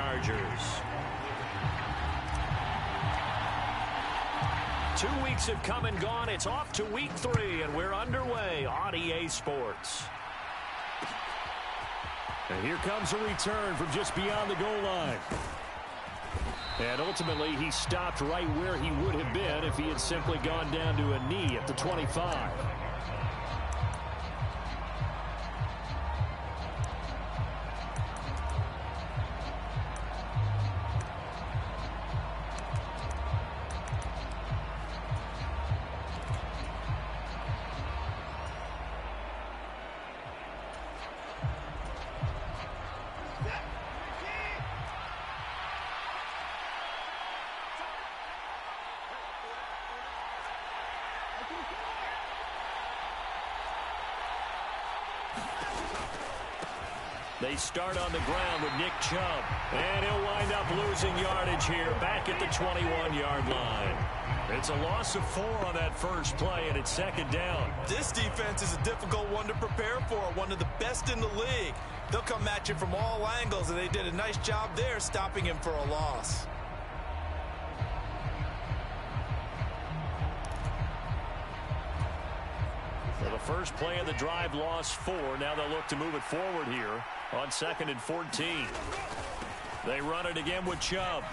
Chargers. 2 weeks have come and gone. It's off to week 3, and we're underway on EA Sports. And here comes a return from just beyond the goal line. And ultimately, he stopped right where he would have been if he had simply gone down to a knee at the 25. They start on the ground with Nick Chubb. And he'll wind up losing yardage here back at the 21-yard line. It's a loss of 4 on that first play, and it's second down. This defense is a difficult one to prepare for, one of the best in the league. They'll come at you from all angles, and they did a nice job there stopping him for a loss. So the first play of the drive lost 4. Now they'll look to move it forward here on 2nd and 14. They run it again with Chubb.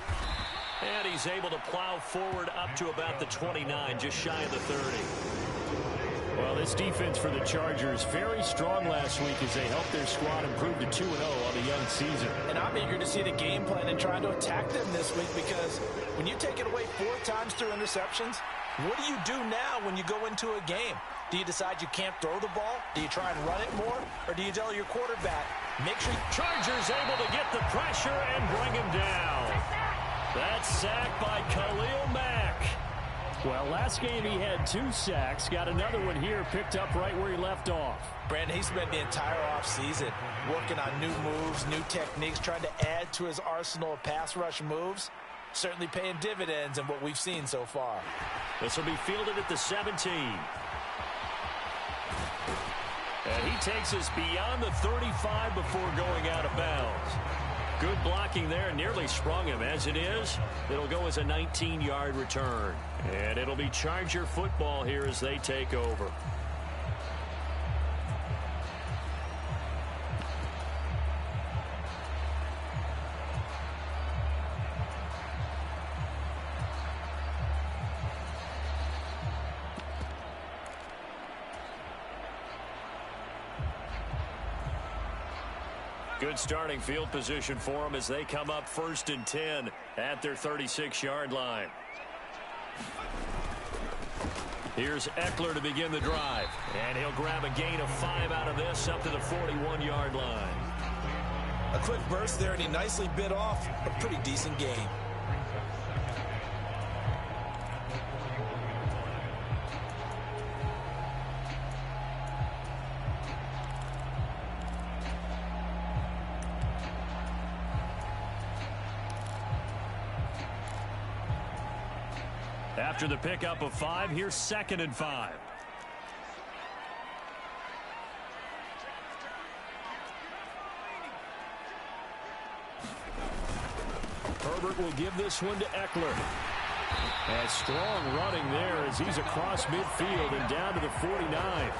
And he's able to plow forward up to about the 29, just shy of the 30. Well, this defense for the Chargers very strong last week as they helped their squad improve to 2-0 on the young season. And I'm eager to see the game plan and trying to attack them this week, because when you take it away 4 times through interceptions, what do you do now when you go into a game? Do you decide you can't throw the ball? Do you try and run it more? Or do you tell your quarterback, make sure... Chargers able to get the pressure and bring him down. That's sacked by Khalil Mack. Well, last game he had 2 sacks. Got another one here, picked up right where he left off. Brandon, he spent the entire offseason working on new moves, new techniques, trying to add to his arsenal of pass rush moves. Certainly paying dividends in what we've seen so far. This will be fielded at the 17. And he takes us beyond the 35 before going out of bounds. Good blocking there, nearly sprung him. As it is, it'll go as a 19-yard return. And it'll be Charger football here as they take over. Good starting field position for them as they come up 1st and 10 at their 36-yard line. Here's Eckler to begin the drive. And he'll grab a gain of 5 out of this up to the 41-yard line. A quick burst there, and he nicely bit off a pretty decent gain. After the pickup of 5, here's 2nd and 5. Herbert will give this one to Eckler. And strong running there as he's across midfield and down to the 49.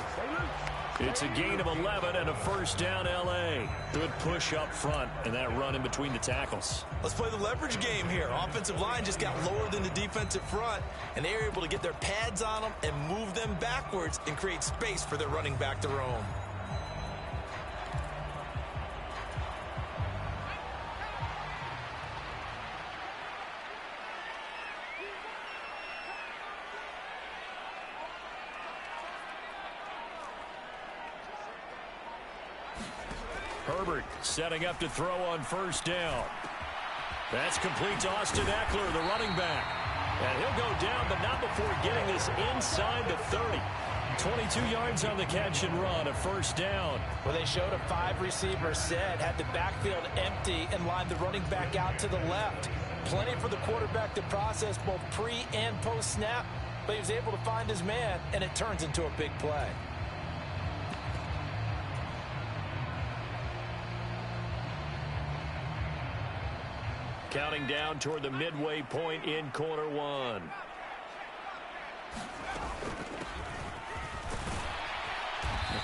It's a gain of 11 and a first down, L.A. Good push up front and that run in between the tackles. Let's play the leverage game here. Offensive line just got lower than the defensive front, and they were able to get their pads on them and move them backwards and create space for their running back to roam. Herbert setting up to throw on first down. That's complete to Austin Eckler, the running back. And he'll go down, but not before getting this inside the 30. 22 yards on the catch and run, a first down. Well, they showed a 5-receiver set, had the backfield empty, and lined the running back out to the left. Plenty for the quarterback to process both pre- and post-snap, but he was able to find his man, and it turns into a big play. Counting down toward the midway point in quarter one.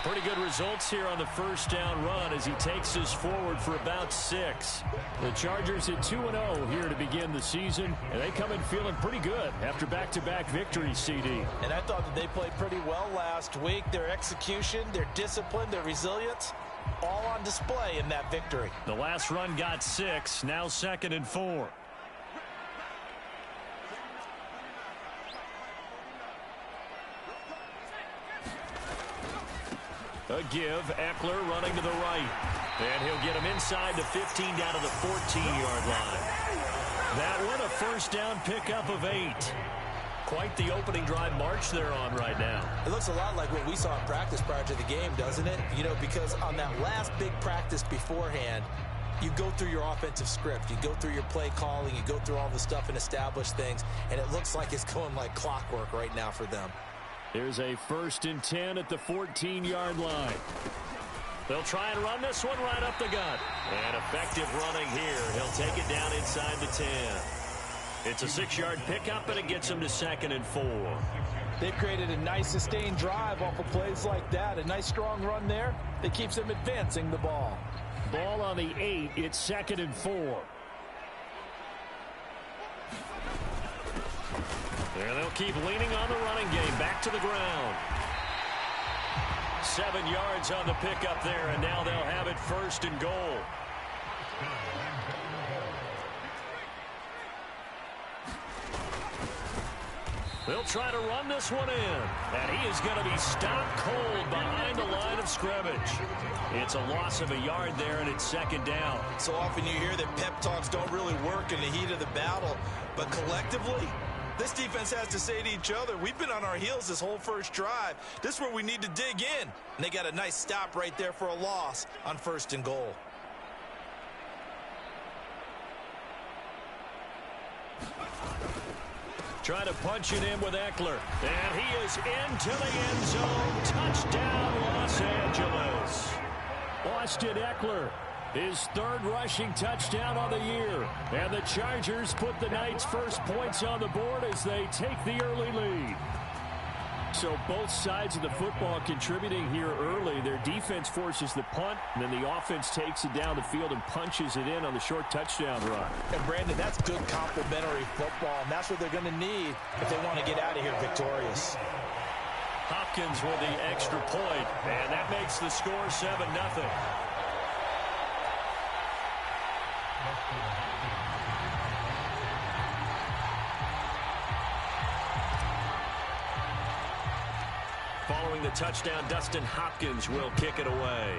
Pretty good results here on the first down run as he takes us forward for about 6. The Chargers at 2-0 here to begin the season, and they come in feeling pretty good after back-to-back victories, CD. And I thought that they played pretty well last week. Their execution, their discipline, their resilience, all on display in that victory. The last run got 6, now 2nd and 4. A give, Eckler running to the right. And he'll get him inside the 15 down to the 14-yard line. That one a first down pickup of 8. Quite the opening drive march they're on right now. It looks a lot like what we saw in practice prior to the game, doesn't it? You know, because on that last big practice beforehand, you go through your offensive script. You go through your play calling. You go through all the stuff and establish things. And it looks like it's going like clockwork right now for them. There's a 1st and 10 at the 14-yard line. They'll try and run this one right up the gut. And effective running here. He'll take it down inside the 10. It's a 6-yard pickup, and it gets him to 2nd and 4. They've created a nice sustained drive off of plays like that. A nice strong run there that keeps them advancing the ball. Ball on the 8. It's 2nd and 4. And they'll keep leaning on the running game. Back to the ground. 7 yards on the pickup there, and now they'll have it 1st and goal. They'll try to run this one in. And he is going to be stopped cold behind the line of scrimmage. It's a loss of a yard there, and it's 2nd down. So often you hear that pep talks don't really work in the heat of the battle, but collectively, this defense has to say to each other, we've been on our heels this whole first drive. This is where we need to dig in. And they got a nice stop right there for a loss on 1st and goal. Try to punch it in with Eckler. And he is into the end zone. Touchdown, Los Angeles. Austin Eckler, his 3rd rushing touchdown on the year. And the Chargers put the night's first points on the board as they take the early lead. So both sides of the football contributing here early. Their defense forces the punt, and then the offense takes it down the field and punches it in on the short touchdown run. And Brandon, that's good complementary football, and that's what they're going to need if they want to get out of here victorious. Hopkins with the extra point, and that makes the score 7-0. Following the touchdown, Dustin Hopkins will kick it away.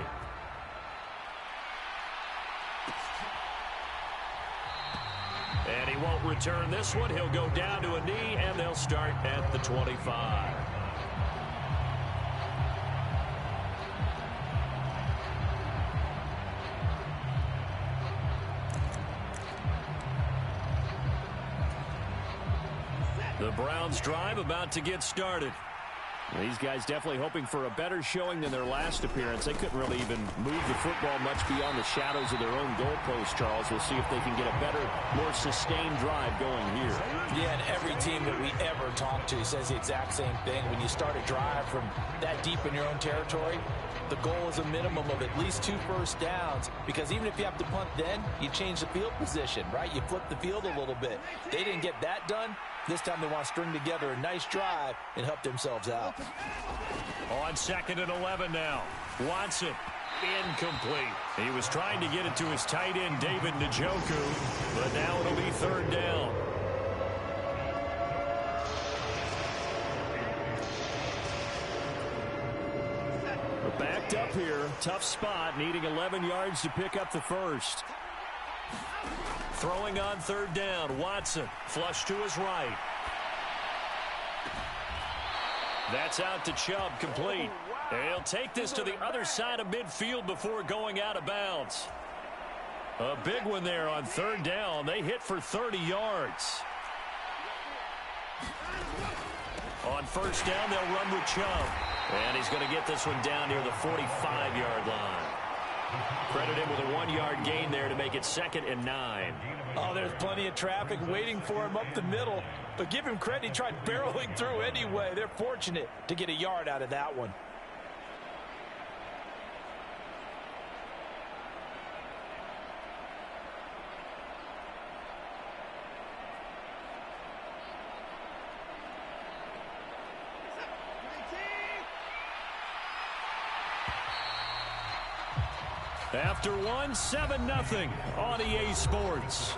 And he won't return this one. He'll go down to a knee, and they'll start at the 25. The Browns drive about to get started. These guys definitely hoping for a better showing than their last appearance. They couldn't really even move the football much beyond the shadows of their own goalpost, Charles. We'll see if they can get a better, more sustained drive going here. Yeah, and every team that we ever talk to says the exact same thing. When you start a drive from that deep in your own territory, the goal is a minimum of at least 2 first downs, because even if you have to punt then, you change the field position, right? You flip the field a little bit. They didn't get that done. This time they want to string together a nice drive and help themselves out. On 2nd and 11 now. Watson, incomplete. He was trying to get it to his tight end, David Njoku, but now it'll be 3rd down. We're backed up here. Tough spot, needing 11 yards to pick up the first. Throwing on 3rd down, Watson, flush to his right. That's out to Chubb, complete. And he'll take this to the other side of midfield before going out of bounds. A big one there on 3rd down. They hit for 30 yards. On 1st down, they'll run with Chubb. And he's going to get this one down near the 45-yard line. Credit him with a 1-yard gain there to make it 2nd and 9. Oh, there's plenty of traffic waiting for him up the middle. But give him credit, he tried barreling through anyway. They're fortunate to get a yard out of that one. After 1, 7-0 on EA Sports.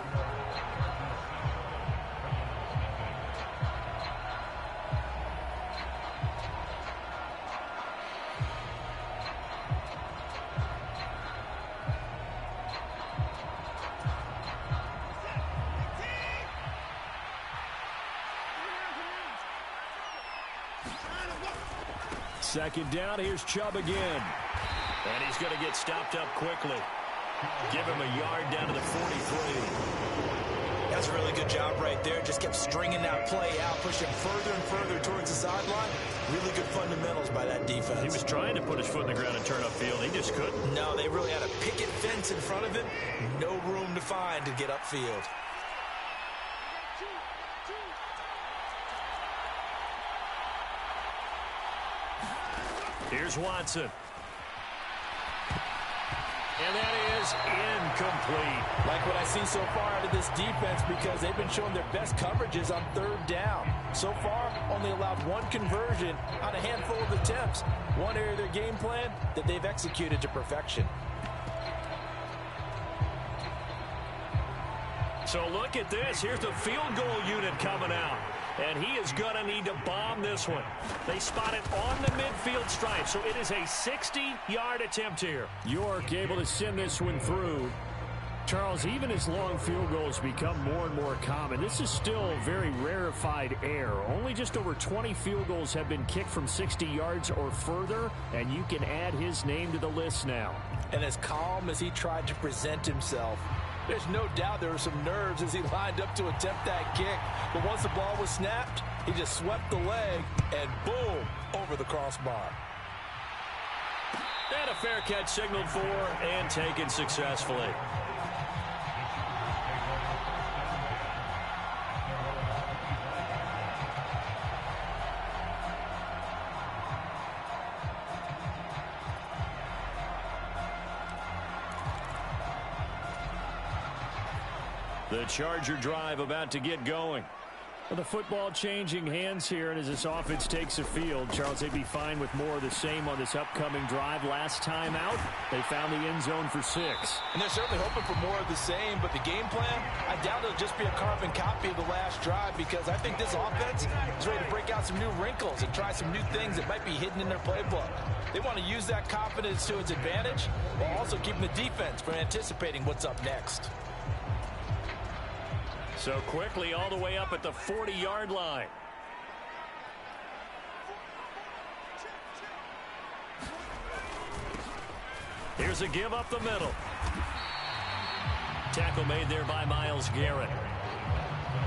Second down, here's Chubb again. And he's going to get stopped up quickly. Give him a yard down to the 43. That's a really good job right there. Just kept stringing that play out, pushing further and further towards the sideline. Really good fundamentals by that defense. He was trying to put his foot in the ground and turn upfield. He just couldn't. No, they really had a picket fence in front of him. No room to find to get upfield. Here's Watson. And that is incomplete. Like what I see so far out of this defense, because they've been showing their best coverages on 3rd down. So far, only allowed 1 conversion on a handful of attempts. One area of their game plan that they've executed to perfection. So look at this. Here's the field goal unit coming out. And he is going to need to bomb this one. They spot it on the midfield stripe, so it is a 60-yard attempt here. York able to send this one through. Charles, even as long field goals become more and more common, this is still very rarefied air. Only just over 20 field goals have been kicked from 60 yards or further, and you can add his name to the list now. And as calm as he tried to present himself, there's no doubt there were some nerves as he lined up to attempt that kick. But once the ball was snapped, he just swept the leg and boom, over the crossbar. And a fair catch signaled for and taken successfully. The Charger drive about to get going. Well, the football changing hands here, and as this offense takes the field, Charles, they'd be fine with more of the same on this upcoming drive. Last time out, they found the end zone for 6. And they're certainly hoping for more of the same, but the game plan, I doubt it'll just be a carbon copy of the last drive, because I think this offense is ready to break out some new wrinkles and try some new things that might be hidden in their playbook. They want to use that confidence to its advantage, while also keeping the defense from anticipating what's up next. So quickly all the way up at the 40-yard line. Here's a give up the middle. Tackle made there by Myles Garrett.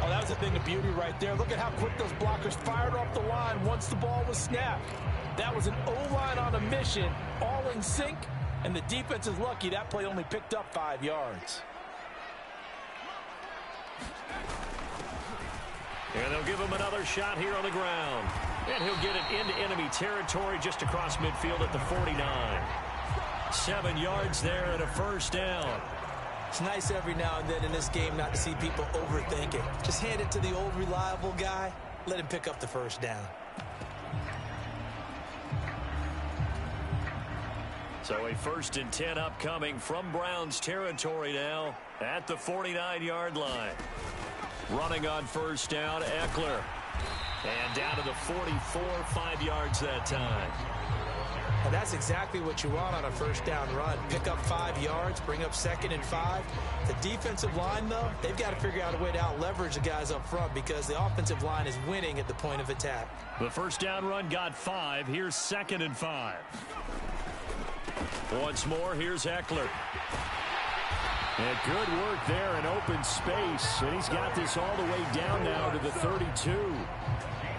Oh, that was a thing of beauty right there. Look at how quick those blockers fired off the line once the ball was snapped. That was an O-line on a mission, all in sync, and the defense is lucky that play only picked up 5 yards. And they'll give him another shot here on the ground. And he'll get it into enemy territory just across midfield at the 49. 7 yards there and a first down. It's nice every now and then in this game not to see people overthink it. Just hand it to the old reliable guy. Let him pick up the first down. So a 1st and 10 upcoming from Browns territory now at the 49-yard line. Running on first down, Eckler. And down to the 44, 5 yards that time. And that's exactly what you want on a first down run. Pick up 5 yards, bring up 2nd and 5. The defensive line, though, they've got to figure out a way to out-leverage the guys up front because the offensive line is winning at the point of attack. The first down run got 5. Here's 2nd and 5. Once more, here's Eckler. And good work there in open space. And he's got this all the way down now to the 32.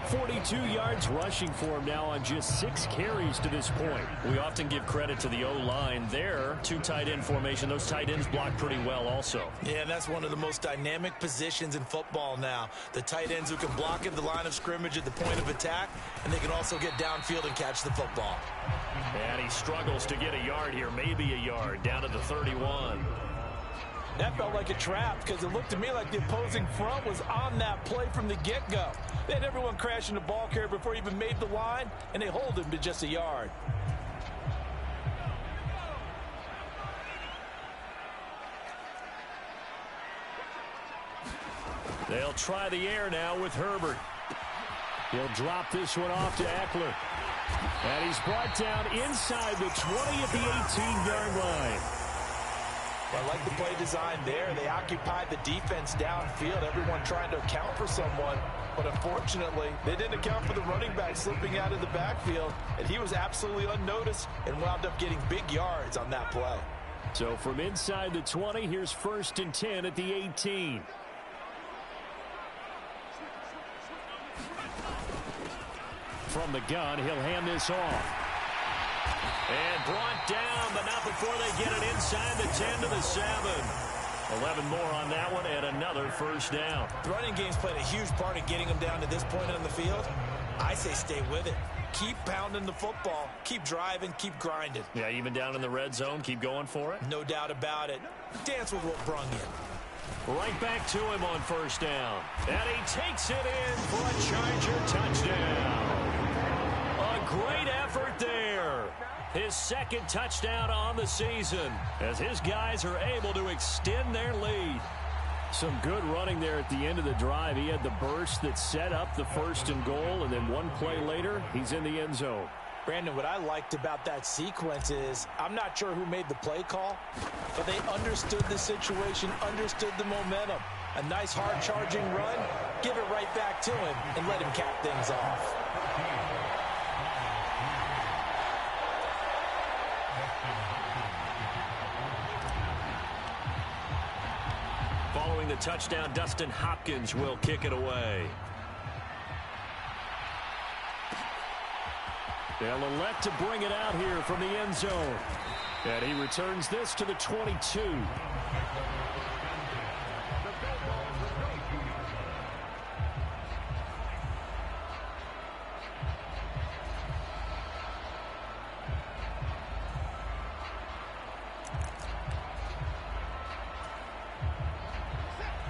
42 yards rushing for him now on just 6 carries to this point. We often give credit to the O-line there. 2 tight end formation. Those tight ends block pretty well also. Yeah, and that's one of the most dynamic positions in football now. The tight ends who can block at the line of scrimmage at the point of attack, and they can also get downfield and catch the football. And he struggles to get a yard here, maybe a yard, down to the 31. That felt like a trap because it looked to me like the opposing front was on that play from the get-go. They had everyone crashing the ball carrier before he even made the line, and they hold him to just a yard. They'll try the air now with Herbert. He'll drop this one off to Eckler. And he's brought down inside the 20 at the 18-yard line. I like the play design there. They occupied the defense downfield, everyone trying to account for someone. But unfortunately, they didn't account for the running back slipping out of the backfield, and he was absolutely unnoticed and wound up getting big yards on that play. So from inside the 20, here's 1st and 10 at the 18. From the gun, he'll hand this off. And brought down, but not before they get it inside the 10 to the 7. 11 more on that one, and another 1st down. The running game's played a huge part in getting them down to this point on the field. I say stay with it. Keep pounding the football. Keep driving. Keep grinding. Yeah, even down in the red zone, keep going for it. No doubt about it. Dance with what brung you. Right back to him on 1st down. And he takes it in for a Charger touchdown. A great effort there. His 2nd touchdown on the season as his guys are able to extend their lead. Some good running there at the end of the drive. He had the burst that set up the 1st and goal, and then one play later, he's in the end zone. Brandon, what I liked about that sequence is I'm not sure who made the play call, but they understood the situation, understood the momentum. A nice hard-charging run, give it right back to him, and let him cap things off. Following the touchdown, Dustin Hopkins will kick it away. They'll elect to bring it out here from the end zone. And he returns this to the 22.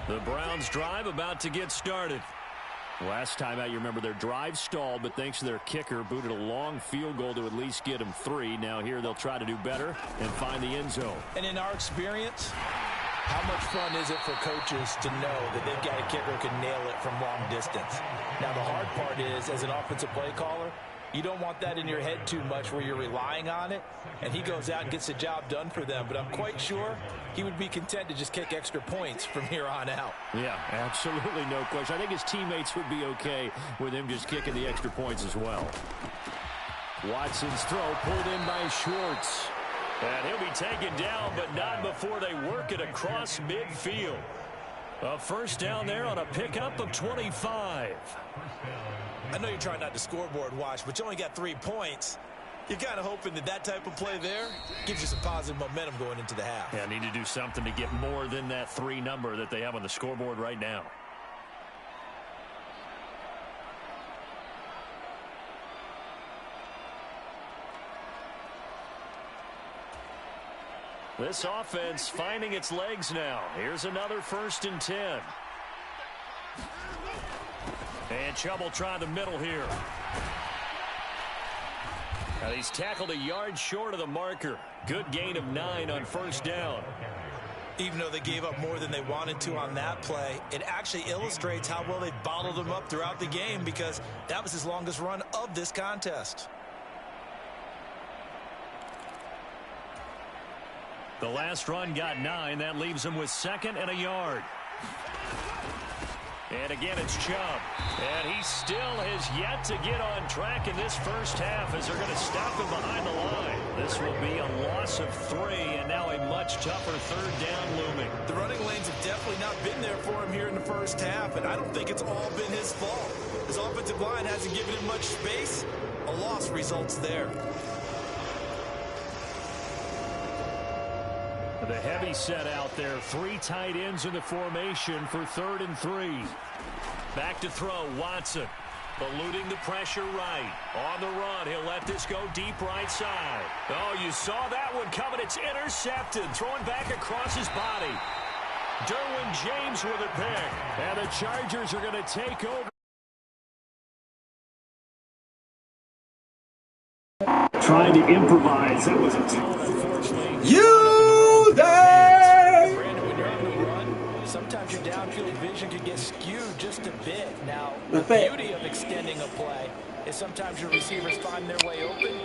The Browns drive about to get started. Last time out, you remember their drive stalled, but thanks to their kicker, booted a long field goal to at least get them 3. Now here they'll try to do better and find the end zone. And in our experience, how much fun is it for coaches to know that they've got a kicker who can nail it from long distance? Now the hard part is, as an offensive play caller, you don't want that in your head too much where you're relying on it, and he goes out and gets the job done for them. But I'm quite sure he would be content to just kick extra points from here on out. Yeah, absolutely no question. I think his teammates would be okay with him just kicking the extra points as well. Watson's throw pulled in by Schwartz. And he'll be taken down, but not before they work it across midfield. A 1st down there on a pickup of 25. I know you're trying not to scoreboard watch, but you only got 3 points. You're kind of hoping that that type of play there gives you some positive momentum going into the half. Yeah, need to do something to get more than that 3 number that they have on the scoreboard right now. This offense finding its legs now. Here's another 1st and 10. And Chubb will try the middle here. Now he's tackled a yard short of the marker. Good gain of 9 on 1st down. Even though they gave up more than they wanted to on that play, it actually illustrates how well they bottled them up throughout the game, because that was his longest run of this contest. The last run got 9. That leaves him with 2nd and a yard. And again, it's Chubb. And he still has yet to get on track in this 1st half as they're going to stop him behind the line. This will be a loss of 3, and now a much tougher 3rd down looming. The running lanes have definitely not been there for him here in the first half, and I don't think it's all been his fault. His offensive line hasn't given him much space. A loss results there. The heavy set out there. 3 tight ends in the formation for 3rd and 3. Back to throw, Watson. Eluding the pressure right. On the run, he'll let this go deep right side. Oh, you saw that one coming. It's intercepted. Throwing back across his body. Derwin James with a pick. And the Chargers are going to take over. Trying to improvise. That was a tone, unfortunately. You there? Brandon, when you're on the run, sometimes your downfield vision can get skewed just a bit. Now, the beauty of extending a play is sometimes your receivers find their way open,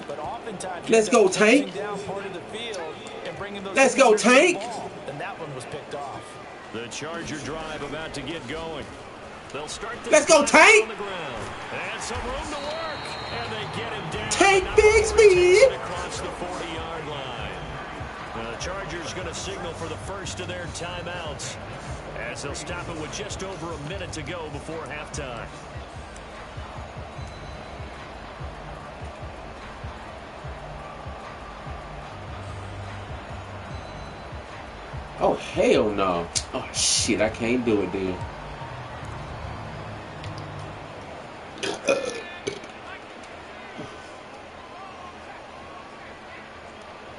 but oftentimes let's go, Tank. Down part of the field and bringing those let's go, Tank. And that one was picked off. The Charger drive about to get going. They'll start this. Let's go, Tank. On the ground. And some room to work. And they get him down. Tank Bigsby Across the 40-yard line. The Chargers going to signal for the first of their timeouts, as they'll stop it with just over a minute to go before halftime. Oh, hell no. Oh, shit, I can't do it then.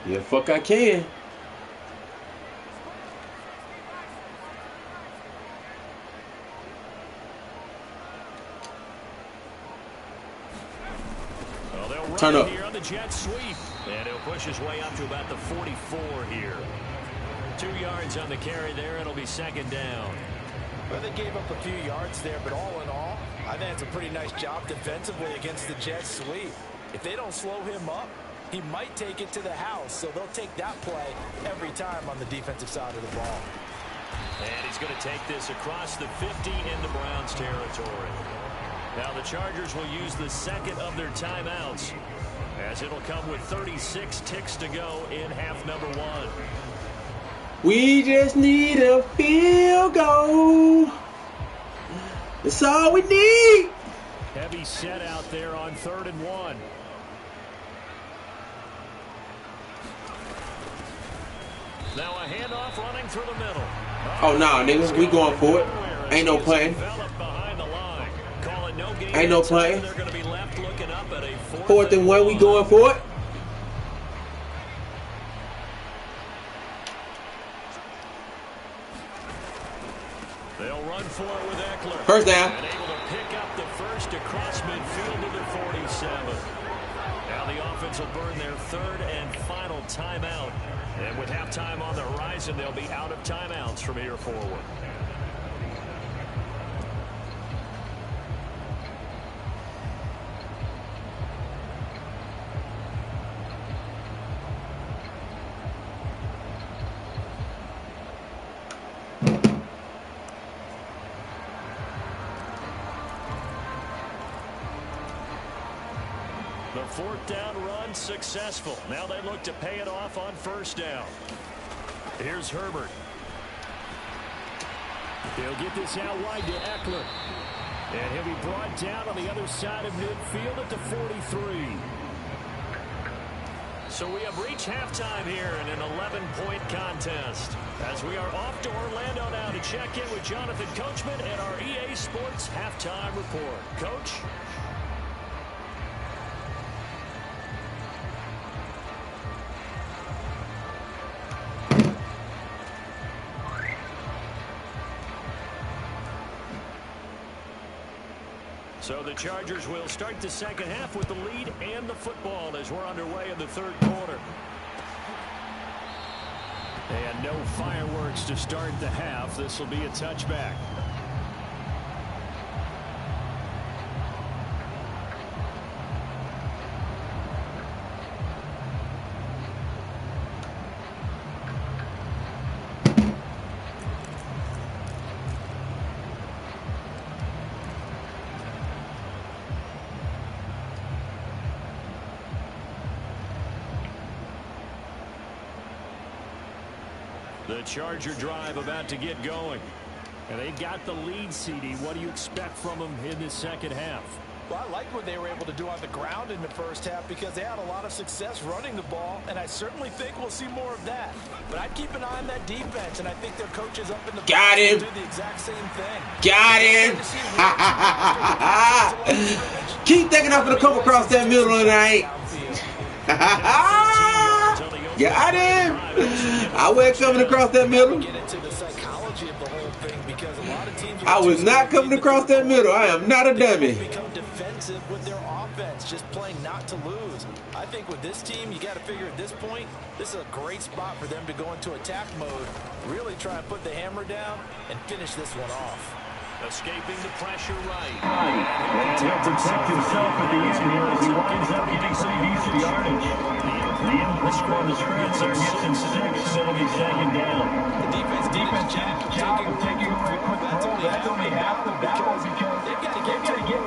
Yeah, fuck I can. Well, turn up here on the jet sweep, and he'll push his way up to about the 44 here. 2 yards on the carry there. It'll be 2nd down. Well, they gave up a few yards there, but all in all, I think it's a pretty nice job defensively against the jet sweep. If they don't slow him up, he might take it to the house, so they'll take that play every time on the defensive side of the ball. And he's going to take this across the 50 into Browns territory. Now the Chargers will use the 2nd of their timeouts, as it'll come with 36 ticks to go in half number 1. We just need a field goal. That's all we need. Heavy set out there on 3rd and 1. Now a handoff running through the middle. Oh, nah, niggas, we going for it. Ain't no playing. Ain't no playing. 4th and 1, we going for it. They'll run for it with Eckler. First down. And able to pick up the first across midfield to the 47. Now the offense will burn their 3rd and final timeout. And with halftime on the horizon, they'll be out of timeouts from here forward. The 4th down run successful. Now they look to pay it off on 1st down. Here's Herbert. He'll get this out wide to Eckler. And he'll be brought down on the other side of midfield at the 43. So we have reached halftime here in an 11-point contest, as we are off to Orlando now to check in with Jonathan Coachman and our EA Sports Halftime Report. Coach? So the Chargers will start the 2nd half with the lead and the football as we're underway in the 3rd quarter. And no fireworks to start the half. This will be a touchback. The Charger drive about to get going. And they got the lead, CD. What do you expect from them in the second half? Well, I like what they were able to do on the ground in the first half because they had a lot of success running the ball, and I certainly think we'll see more of that. But I'd keep an eye on that defense, and I think their coaches up in the got him. Do the exact same thing. Got him. Keep thinking I'm gonna come across that middle tonight. Got him. I wasn't coming across that middle. Get into the psychology of the whole thing because a lot of teams. I was not coming across that middle. I am not a dummy. Become defensive with their offense, just playing not to lose. I think with this team, you got to figure at this point, this is a great spot for them to go into attack mode, really try and put the hammer down and finish this one off. Escaping the pressure right. And he'll protect himself at the end here as he winds up getting some decent yardage. The input on the script there gets him 6, so it'll be second down. The defense did its job taking a football. That's only half the battle because they've got to get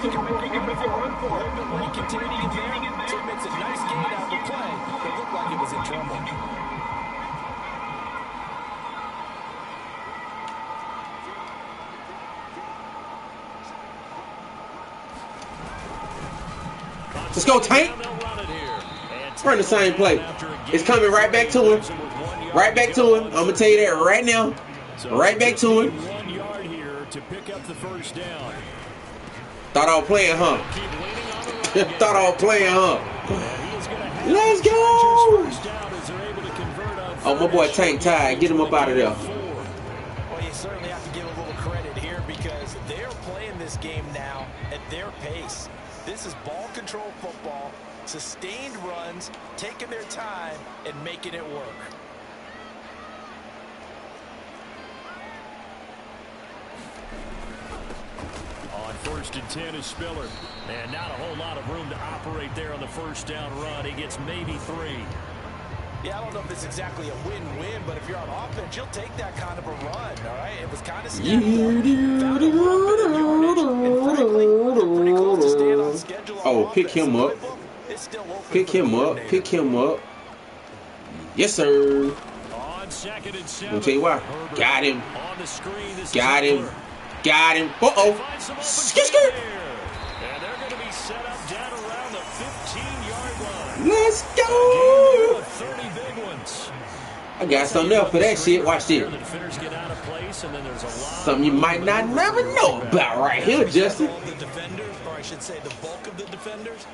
to where he can make a run for it. But when he continued to get there, so it makes a nice gain out of the play. It looked like it was in trouble. Let's go, Tank. Run the same play. It's coming right back to him. Right back to him. I'm going to tell you that right now. Right back to him. 1 yard here to pick up the first down. Thought I was playing, huh? Thought I was playing, huh? Let's go. Oh, my boy Tank tired. Get him up out of there. Well, you certainly have to give a little credit here because they're playing this game now at their pace. This is ball control football, sustained runs, taking their time, and making it work. On 1st and 10 is Spiller. And not a whole lot of room to operate there on the first down run. He gets maybe 3. Yeah, I don't know if it's exactly a win-win, but if you're on offense, you'll take that kind of a run, all right? It was kind of stacked up, found a little bit of yardage, and frankly, they're pretty close to staying on schedule on Oh, offense. pick him up. It's still open Pick for the him up. coordinator. Pick him up. Yes, sir. On 2nd and 7. I'll tell you why. Herbert Got him. On the screen. This Got is him. Eckler. Got him. Uh-oh. Finds some open Skit, field skit. there. And they're going to be set up down around the 15-yard line. Let's Game go. of 30 big ones. I got something else for that shit. Watch this. The defenders get out of place, and then there's a lot Something you might not never know about right here, Justin. All the defenders, or I should say the bulk of the defenders,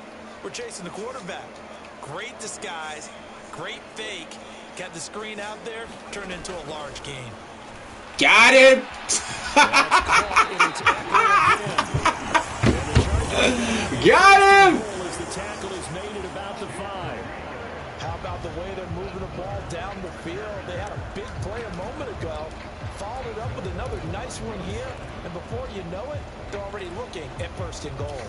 were chasing the quarterback. Great disguise, great fake. Got the screen out there, turned into a large gain. Got him. Got him. as the tackle is made at about the 5. How about the way they're moving the ball down the field? They had a big play a moment ago, followed it up with another nice one here, and before you know it, they're already looking at 1st and goal.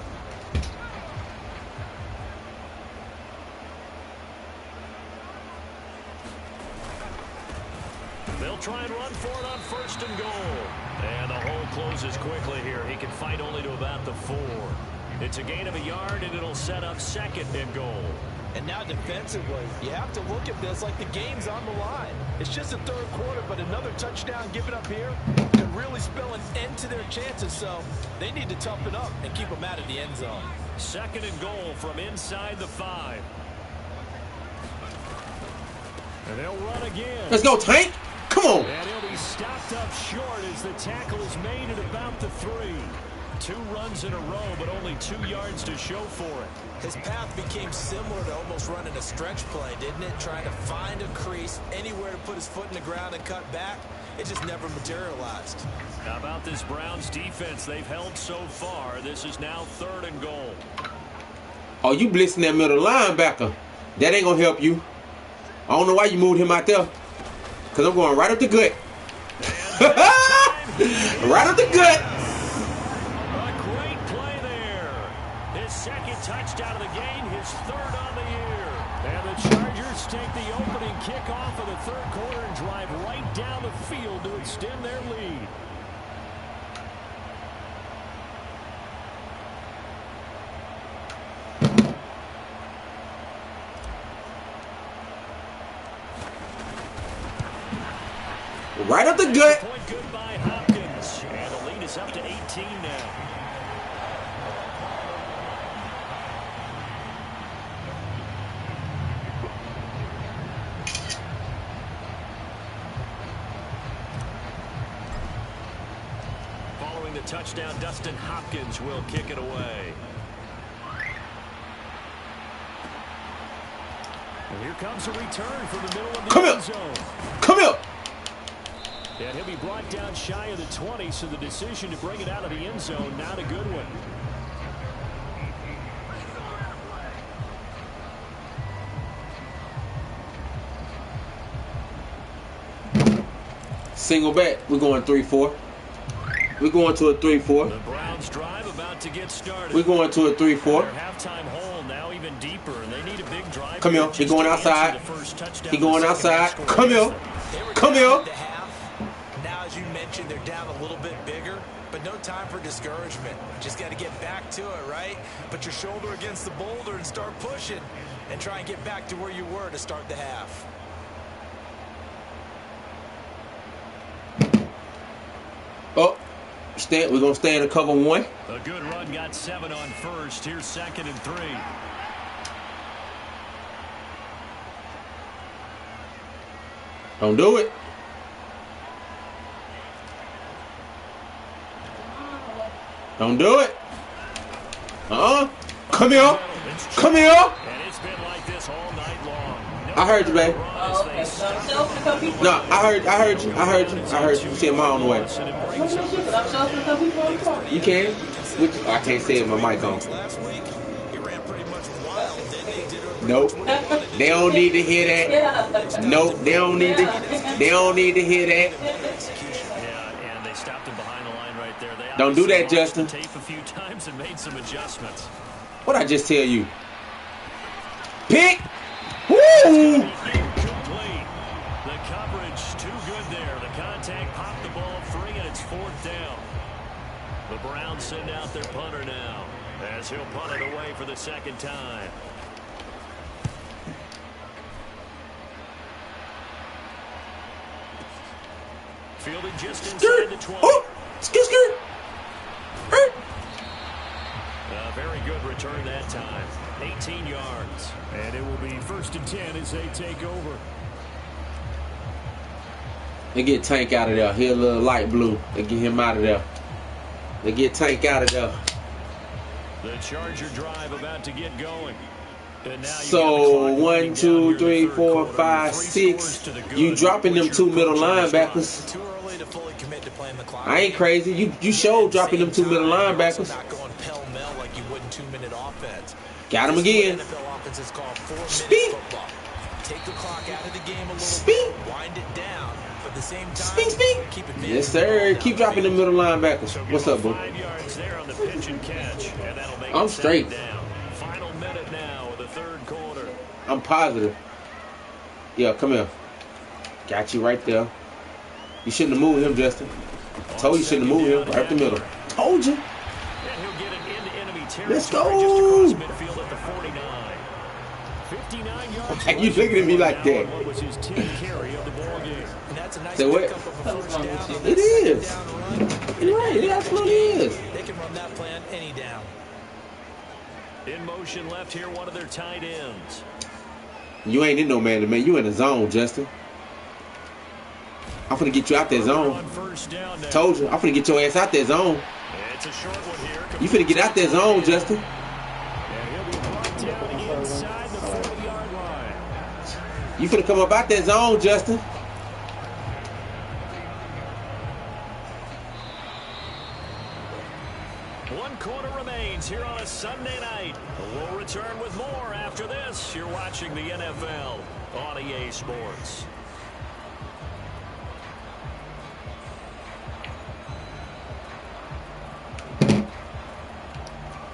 They'll try and run for it on 1st and goal. And the hole closes quickly here. He can fight only to about the 4. It's a gain of a yard, and it'll set up 2nd and goal. And now defensively, you have to look at this like the game's on the line. It's just the 3rd quarter, but another touchdown given up here could really spell an end to their chances. So they need to toughen up and keep them out of the end zone. 2nd and goal from inside the 5. And they'll run again. Let's go, Tank. Come on. And he'll be stopped up short as the tackle is made at about the 3. 2 runs in a row, but only 2 yards to show for it. His path became similar to almost running a stretch play, didn't it? Trying to find a crease, anywhere to put his foot in the ground and cut back. It just never materialized. How about this Browns defense they've held so far? This is now 3rd and goal. Oh, you blitzing that middle linebacker. That ain't going to help you. I don't know why you moved him out there. Because I'm going right up the gut. Right up the gut. A great play there. His 2nd touchdown of the game, his 3rd on the year. And the Chargers take the opening kickoff of the 3rd quarter and drive right down the field to extend their lead. Right up the gut. Point good by Hopkins. pace up to 18 now. Following the touchdown, Dustin Hopkins will kick it away. And here comes a return from the middle of the end zone. Come here. And he'll be brought down shy of the 20, so the decision to bring it out of the end zone, not a good one. Single back. We're going 3-4. We're going to a 3-4. The Browns drive about to get started. We're going to a 3-4. Their halftime hole now even deeper, and they need a big drive. Come here. He going outside. He going outside. Come here. Come here. Now, as you mentioned, they're down a little bit bigger, but no time for discouragement. Just got to get back to it, right? Put your shoulder against the boulder and start pushing, and try and get back to where you were to start the half. Oh. We're going to stay in a cover 1. A good run got 7 on first. Here's 2nd and 3. Don't do it. Don't do it. Come here. Come here. And it's been like this all night long. I heard you, babe. Oh, okay. No, I heard you. See him on the way. You can. I can't say it. My mic on. Nope. They don't need to hear that. Nope. They don't need to hear that. Yeah, and they stopped him behind the line right there. They don't do that, Justin. tape a few times and made some adjustments. What'd I just tell you? Pick. Woo! Incomplete. The coverage too good there. The contact popped the ball free, and it's 4th down. The Browns send out their punter now, as he'll punt it away for the 2nd time. Fielded just inside the 20. Oh, skirt. A very good return that time. 18 yards. And it will be 1st and 10 as they take over. They get Tank out of there. He a little light blue. They get him out of there. They get Tank out of there. The Charger drive about to get going. And now so 1, 2, 3, 4, 5, 6. You dropping them 2 middle linebackers. Too early to fully commit to playing the clock. I ain't crazy. You showed dropping them 2 middle linebackers. Not going pell-mell like you would in 2-minute offense. Got him again. Speak. Take the clock out of the game a little Speak. bit. Wind it down. But at the same time, Speak. keep it Yes, sir. Keep dropping them middle linebackers. What's up, bro? 5 yards there on the pitch and catch, and that'll make I'm it straight. down. Final minute now of the 3rd quarter. I'm positive. Yeah, come here. Got you right there. You shouldn't have moved him, Justin. I told you shouldn't have moved him. Right up the middle. Told you. And he'll get it into enemy territory. Let's go. Just across midfield at the 49. 59 yards. You looking at me like that? What was his 10th carry of the ball game? And that's a nice Say what? pickup of a first down on It that second is. down run. You're right. It absolutely is. They can run that plan any down. In motion left here, one of their tight ends. You ain't in no man-to-man. You in the zone, Justin. I'm finna get you out that zone. On first down now. Told you. I'm finna get your ass out that zone. It's a short one here. You finna get out that zone, Justin. And he'll be brought down inside the 40-yard line. You finna come up out that zone, Justin. One quarter remains here on a Sunday night. We'll return with more after this. You're watching the NFL on EA Sports.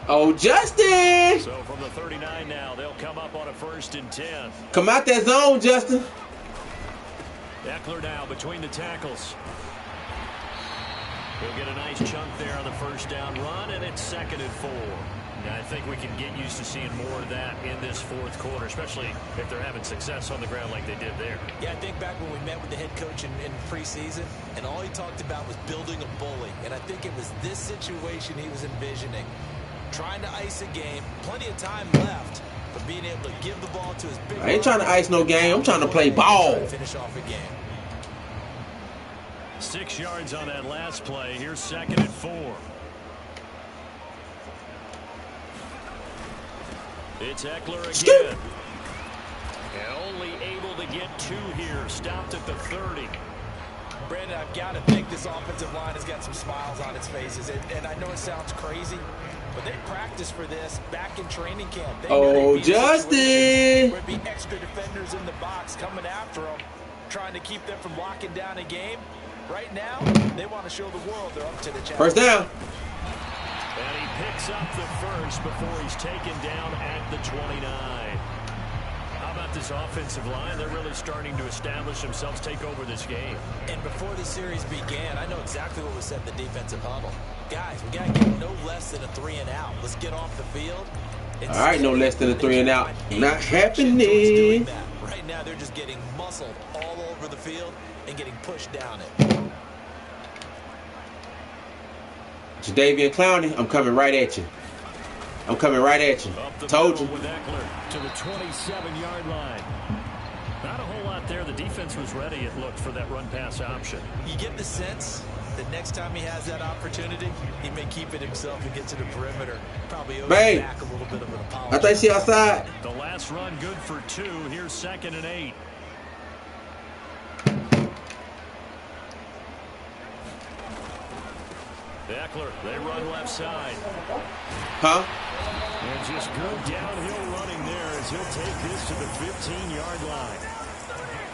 Oh, Justin! So from the 39 now, they'll come up on a 1st and 10. Come out that zone, Justin. Eckler now between the tackles. He'll get a nice chunk there on the first down run, and it's 2nd and 4. I think we can get used to seeing more of that in this fourth quarter, especially if they're having success on the ground like they did there. Yeah, I think back when we met with the head coach in preseason, and all he talked about was building a bully. And I think it was this situation he was envisioning. Trying to ice a game, plenty of time left, but being able to give the ball to his big... I ain't trying to ice no game. I'm trying to play ball. Finish off a game. 6 yards on that last play. Here's 2nd and 4. It's Eckler again. And only able to get 2 here. Stopped at the 30. Brandon, I've got to think this offensive line has got some smiles on its faces. And I know it sounds crazy, but they practiced for this back in training camp. They Justin! There'd be extra defenders in the box coming after them, trying to keep them from locking down a game. Right now, they want to show the world they're up to the challenge. First down. And he picks up the first before he's taken down at the 29. How about this offensive line? They're really starting to establish themselves, take over this game. And before the series began, I know exactly what was said in the defensive huddle. Guys, we got to get no less than a 3 and out. Let's get off the field. All right, no less than a 3 and out. Not happening. Right now, they're just getting muscled all over the field and getting pushed down it. Jadeveon Clowney, I'm coming right at you. I'm coming right at you. Told you. With Eckler to the 27-yard line. Not a whole lot there. The defense was ready, it looked, for that run-pass option. You get the sense that next time he has that opportunity, he may keep it himself and get to the perimeter. Probably owes back a little bit of an apology. I think she outside. The last run good for 2. Here's 2nd and 8. Eckler, they run left side. Huh? And just good downhill running there as he'll take this to the 15-yard line.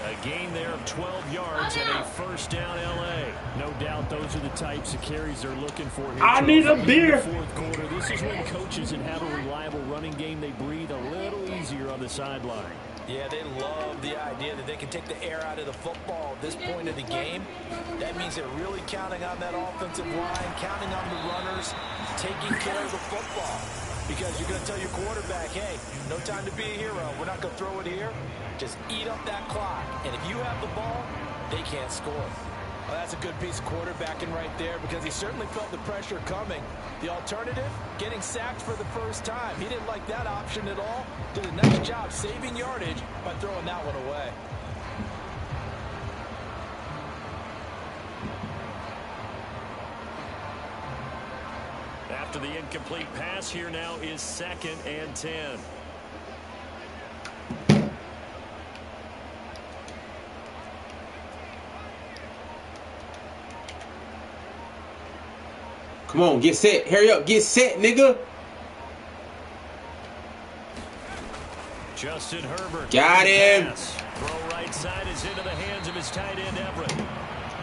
A gain there of 12 yards and a first down L.A. No doubt those are the types of carries they're looking for here. I need a beer. Fourth quarter. This is when coaches that have a reliable running game, they breathe a little easier on the sideline. Yeah, they love the idea that they can take the air out of the football at this point of the game. That means they're really counting on that offensive line, counting on the runners, taking care of the football. Because you're going to tell your quarterback, hey, no time to be a hero. We're not going to throw it here. Just eat up that clock. And if you have the ball, they can't score. Well, that's a good piece of quarterbacking right there because he certainly felt the pressure coming. The alternative, getting sacked for the first time. He didn't like that option at all. Did a nice job saving yardage by throwing that one away. After the incomplete pass, here now is 2nd and 10. Come on, get set. Hurry up, get set, nigga. Justin Herbert. Got him. Throw right side is into the hands of his tight end, Everett.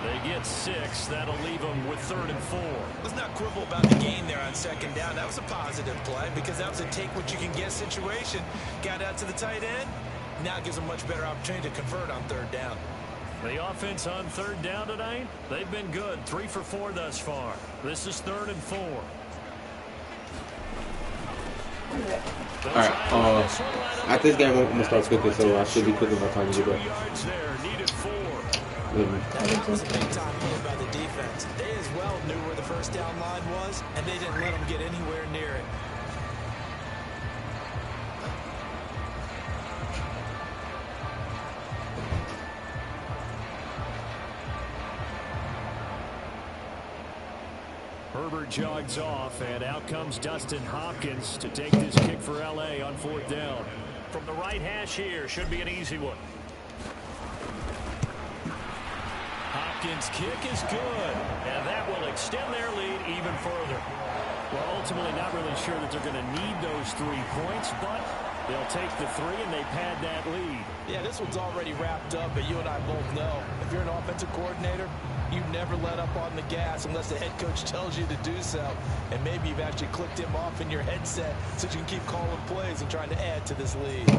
They get 6. That'll leave them with 3rd and 4. Let's not quibble about the gain there on 2nd down. That was a positive play because that was a take-what-you-can-get situation. Got out to the tight end. Now it gives them a much better opportunity to convert on 3rd down. The offense on 3rd down tonight, they've been good. 3 for 4 thus far. This is 3rd and 4. All right. At this game, I'm gonna start cooking, so I should be cooking by the time you get back. 2 yards there, needed 4. That was a big-time play by the defense. They as well knew where the first down line was, and they didn't let them get anywhere near it. Herbert jogs off, and out comes Dustin Hopkins to take this kick for L.A. on 4th down. From the right hash here, should be an easy one. Hopkins' kick is good, and that will extend their lead even further. Well, ultimately not really sure that they're going to need those 3 points, but they'll take the 3 and they pad that lead. Yeah, this one's already wrapped up, but you and I both know if you're an offensive coordinator, you never let up on the gas unless the head coach tells you to do so. And maybe you've actually clicked him off in your headset so you can keep calling plays and trying to add to this lead.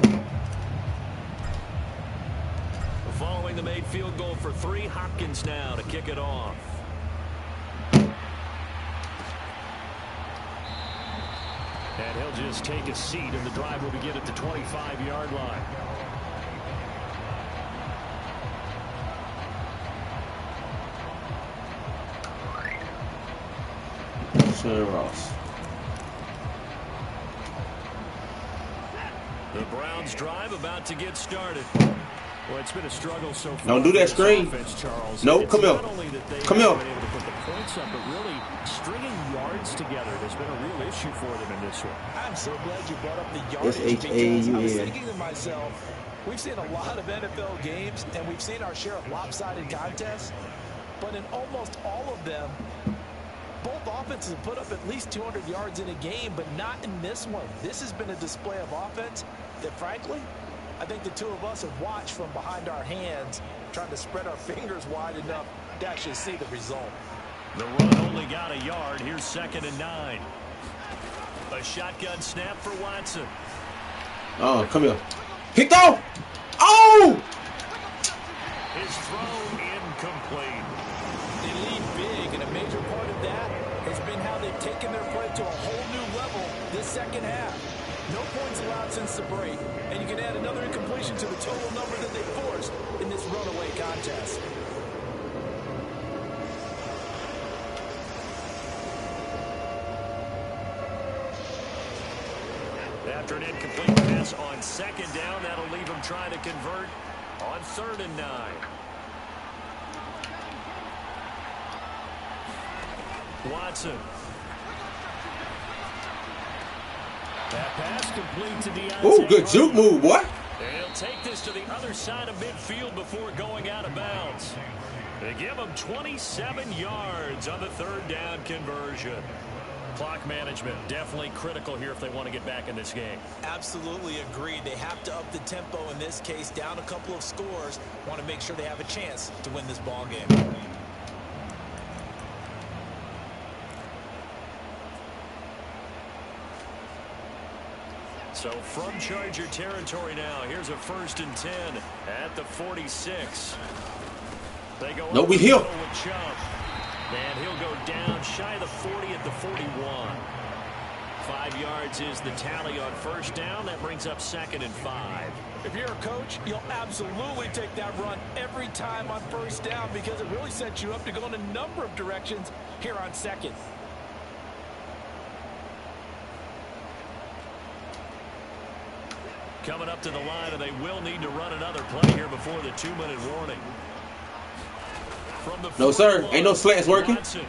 Following the made field goal for 3, Hopkins now to kick it off. And he'll just take a seat, and the drive will begin at the 25-yard line. Ross. The Browns drive about to get started. Well, it's been a struggle so far. Don't do that screen. Nope, come here. Come here. Able to put the points up, but really stringing yards together has been a real issue for them in this one. I'm so glad you brought up the yardage because I was thinking to myself, we've seen a lot of NFL games and we've seen our share of lopsided contests, but in almost all of them, both offenses have put up at least 200 yards in a game, but not in this one. This has been a display of offense that, frankly, I think the two of us have watched from behind our hands, trying to spread our fingers wide enough to actually see the result. The run only got a yard. Here's 2nd and 9. A shotgun snap for Watson. Oh, come here. Picked off. Oh! His throw incomplete. They lead big, and a major part of that has been how they've taken their play to a whole new level this second half. No points allowed since the break, and you can add another incompletion to the total number that they forced in this runaway contest. After an incomplete pass on 2nd down, that'll leave him trying to convert on 3rd and 9. Watson. That pass complete to Deontay. Ooh, good juke move, boy. They'll take this to the other side of midfield before going out of bounds. They give him 27 yards on the 3rd down conversion. Clock management definitely critical here if they want to get back in this game. Absolutely agreed. They have to up the tempo in this case, down a couple of scores. Want to make sure they have a chance to win this ball game. So from Charger territory now, here's a 1st and 10 at the 46. They go no, we here. And he'll go down shy of the 40 at the 41. 5 yards is the tally on 1st down. That brings up 2nd and 5. If you're a coach, you'll absolutely take that run every time on 1st down because it really sets you up to go in a number of directions here on 2nd. Coming up to the line, and they will need to run another play here before the 2-minute warning. From the no, sir. Ain't no slants working. Watson,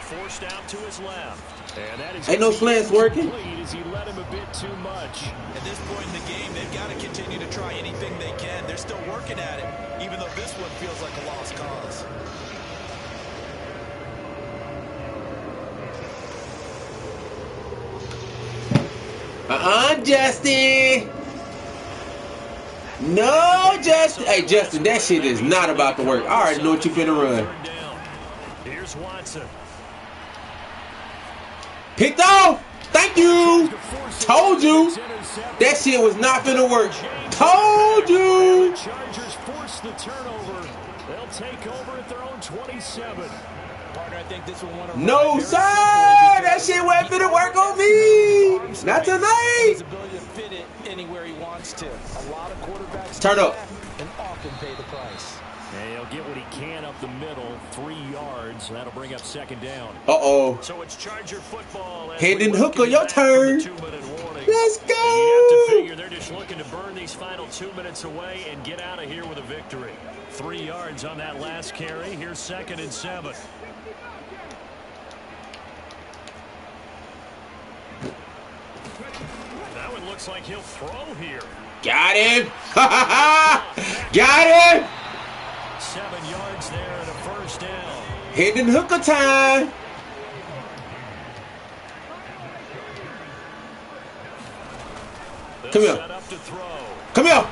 forced out to his left. And that is ain't no slants working. As he let him a bit too much. At this point in the game, they've got to continue to try anything they can. They're still working at it, even though this one feels like a lost cause. Justin. No, Justin. Hey, Justin, that shit is not about to work. I already know what you finna run. Here's Watson. Picked off. Thank you. Told you. That shit was not finna work. Told you. Chargers force the turnover. They'll take over at their own 27. Partner, I think this will want to no, sir. That shit wasn't finna work on me. Not tonight. His ability to fit it anywhere he wants to. A lot of quarterbacks turn up and often pay the price. And he'll get what he can up the middle, 3 yards. That'll bring up 2nd down. Uh-oh. So it's Charger football. Hendon Hooker, your turn. Let's go. And you have to figure they're just looking to burn these final 2 minutes away and get out of here with a victory. 3 yards on that last carry. Here's 2nd and 7. That one looks like he'll throw here. Got him. Got him. 7 yards there and a 1st down. Hendon Hooker time. Come here. Come here.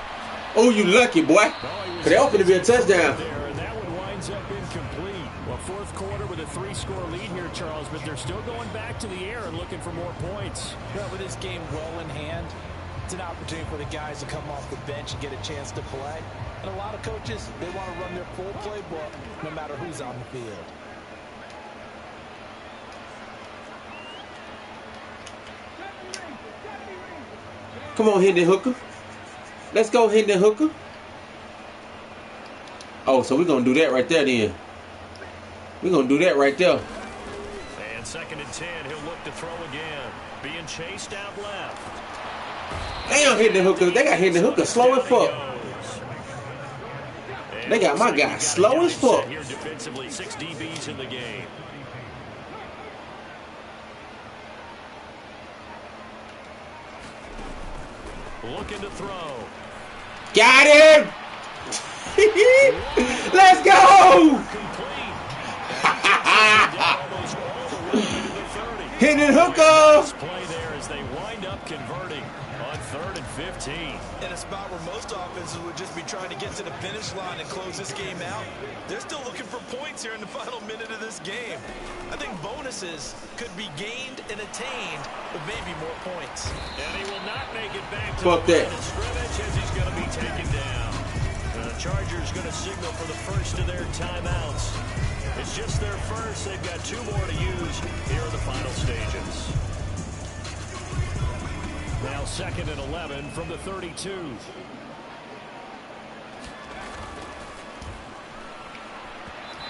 Oh, you lucky, boy. Because they opened to be a touchdown. And that one winds up incomplete. Well, 4th quarter with a 3-score lead here, Charles, but they're still going back to the air and looking for more points. Well, with this game well in hand, it's an opportunity for the guys to come off the bench and get a chance to play. And a lot of coaches, they want to run their full playbook no matter who's on the field. Come on, Hendon Hooker. Let's go, Hendon Hooker. Oh, so we're going to do that right there then. We're going to do that right there. And 2nd and 10, he'll look to throw again. Being chased out left. Damn, Hendon Hooker. They got Hendon Hooker slow as fuck. They got my guy slow as fuck. Here defensively, 6 DBs in the game. Looking to throw. Got him! Let's go! Hendon Hooker! Play there as they wind up converting on 3rd and 15. In a spot where most offenses would just be trying to get to the finish line and close this game out, they're still looking for points here in the final minute of this game. I think bonuses could be gained and attained, but maybe more points. And he will not make it back to Fuck the that. line of scrimmage as he's going to be taken down. The Chargers going to signal for the first of their timeouts. It's just their first. They've got 2 more to use here in the final stages. Now 2nd and 11 from the 32.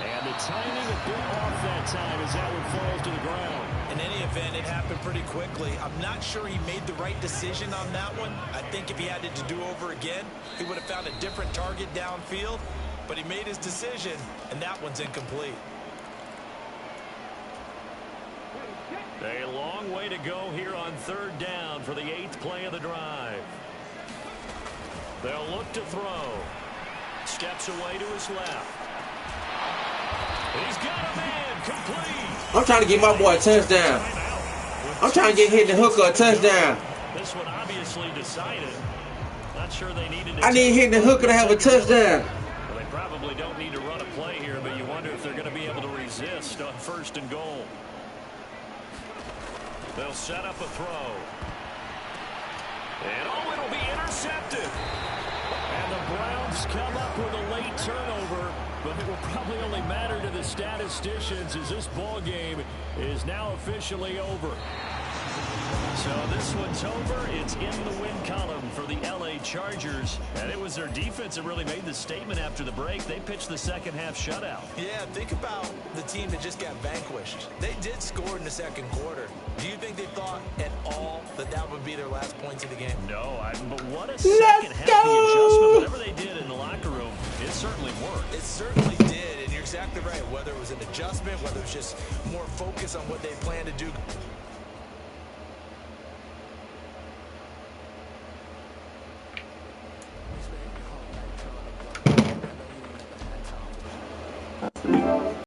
And the timing a bit off that time as that one falls to the ground. In any event, it happened pretty quickly. I'm not sure he made the right decision on that one. I think if he had it to do over again, he would have found a different target downfield. But he made his decision, and that one's incomplete. A long way to go here on 3rd down for the 8th play of the drive. They'll look to throw. Steps away to his left. He's got a man complete. I'm trying to get my boy a touchdown. I'm trying to get Hendon Hooker a touchdown. This one obviously decided. Not sure they needed I need Hendon Hooker to have a touchdown. Well, they probably don't need to run a play here, but you wonder if they're going to be able to resist on 1st and goal. They'll set up a throw. And oh, it'll be intercepted. And the Browns come up with a late turnover, but it will probably only matter to the statisticians as this ball game is now officially over. So this one's over. It's in the win column for the LA Chargers. And it was their defense that really made the statement after the break. They pitched the 2nd half shutout. Yeah, think about the team that just got vanquished. They did score in the 2nd quarter. Do you think they thought at all that that would be their last points of the game? No, but what a second half adjustment. Whatever they did in the locker room, it certainly worked. It certainly did, and you're exactly right. Whether it was an adjustment, whether it was just more focus on what they planned to do